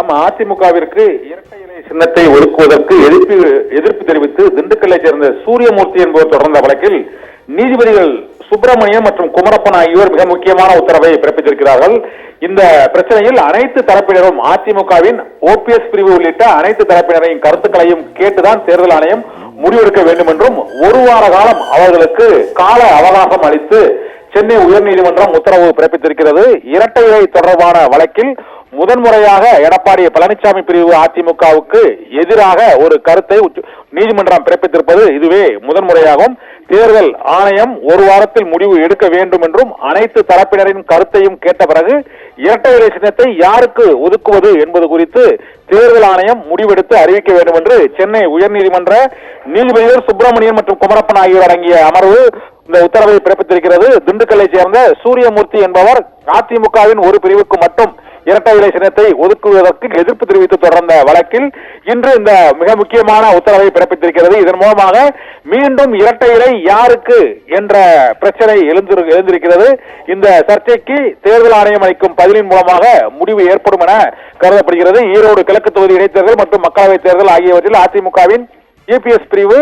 Abraham, அதிமுகவிற்கு இரட்டை இலை சின்னத்தை ஒதுக்குவதற்கு எதிர்ப்பு தெரிவித்து திண்டுக்கல்லை சேர்ந்த சூரியமூர்த்தி என்பவர் தொடர்ந்த வழக்கில் நீதிபதிகள் சுப்பிரமணியம் மற்றும் குமரப்பன் ஆகியோர் மிக முக்கியமான உத்தரவை பிறப்பித்திருக்கிறார்கள். இந்த பிரச்சனையில் அனைத்து தரப்பினரும் அதிமுகவின் ஓபிஎஸ் பிரிவு உள்ளிட்ட அனைத்து தரப்பினரையும் கருத்துக்களையும் கேட்டுதான் தேர்தல் ஆணையம் முடிவெடுக்க வேண்டும் என்றும் ஒரு வார காலம் அவர்களுக்கு கால அவகாசம் அளித்து சென்னை உயர்நீதிமன்றம் உத்தரவு பிறப்பித்திருக்கிறது. இரட்டை இலை தொடர்பான வழக்கில் முதன்முறையாக எடப்பாடி பழனிசாமி பிரிவு அதிமுகவுக்கு எதிராக ஒரு கருத்தை நீதிமன்றம் பிறப்பித்திருப்பது இதுவே முதன்முறையாகும். தேர்தல் ஆணையம் ஒரு வாரத்தில் முடிவு எடுக்க வேண்டும் என்றும் அனைத்து தரப்பினரின் கருத்தையும் கேட்ட பிறகு இரட்டை இலை சின்னத்தை யாருக்கு ஒதுக்குவது என்பது குறித்து தேர்தல் ஆணையம் முடிவெடுத்து அறிவிக்க வேண்டும் என்று சென்னை உயர்நீதிமன்ற நீதிபதிகள் சுப்பிரமணியன் மற்றும் குமரப்பன் ஆகியோர் அடங்கிய அமர்வு இந்த உத்தரவை பிறப்பித்திருக்கிறது. திண்டுக்கல்லை சேர்ந்த சூரியமூர்த்தி என்பவர் அதிமுகவின் ஒரு பிரிவுக்கு மட்டும் இரட்டை இலை சின்னத்தை ஒதுக்குவதற்கு எதிர்ப்பு தெரிவித்து தொடர்ந்த வழக்கில் இன்று இந்த மிக முக்கியமான உத்தரவை பிறப்பித்திருக்கிறது. இதன் மூலமாக மீண்டும் இரட்டை இலை யாருக்கு என்ற பிரச்சனை எழுந்திருக்கிறது. இந்த சர்ச்சைக்கு தேர்தல் ஆணையம் அளிக்கும் பதிலின் மூலமாக முடிவு ஏற்படும் என கருதப்படுகிறது. ஈரோடு கிழக்கு தொகுதி இடைத்தேர்தல் மற்றும் மக்களவைத் தேர்தல் ஆகியவற்றில் அதிமுகவின் இபிஎஸ் பிரிவு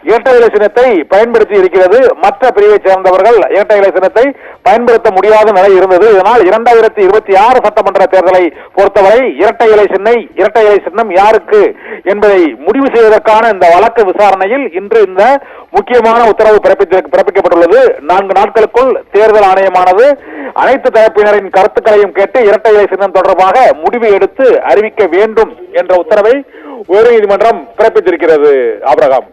இரட்டை இலை சின்னத்தை பயன்படுத்தி இருக்கிறது. மற்ற பிரிவை சேர்ந்தவர்கள் இரட்டை இலை சின்னத்தை பயன்படுத்த முடியாத நிலை இருந்தது. இதனால் 2026 சட்டமன்ற தேர்தலை பொறுத்தவரை இரட்டை இலை சின்னம் யாருக்கு என்பதை முடிவு செய்வதற்கான இந்த வழக்கு விசாரணையில் இன்று இந்த முக்கியமான உத்தரவு பிறப்பிக்கப்பட்டுள்ளது. 4 நாட்களுக்குள் தேர்தல் ஆணையமானது அனைத்து தரப்பினரின் கருத்துக்களையும் கேட்டு இரட்டை இலை சின்னம் தொடர்பாக முடிவு எடுத்து அறிவிக்க வேண்டும் என்ற உத்தரவை உயர்நீதிமன்றம் பிறப்பித்திருக்கிறது. ஆபிரகாம்.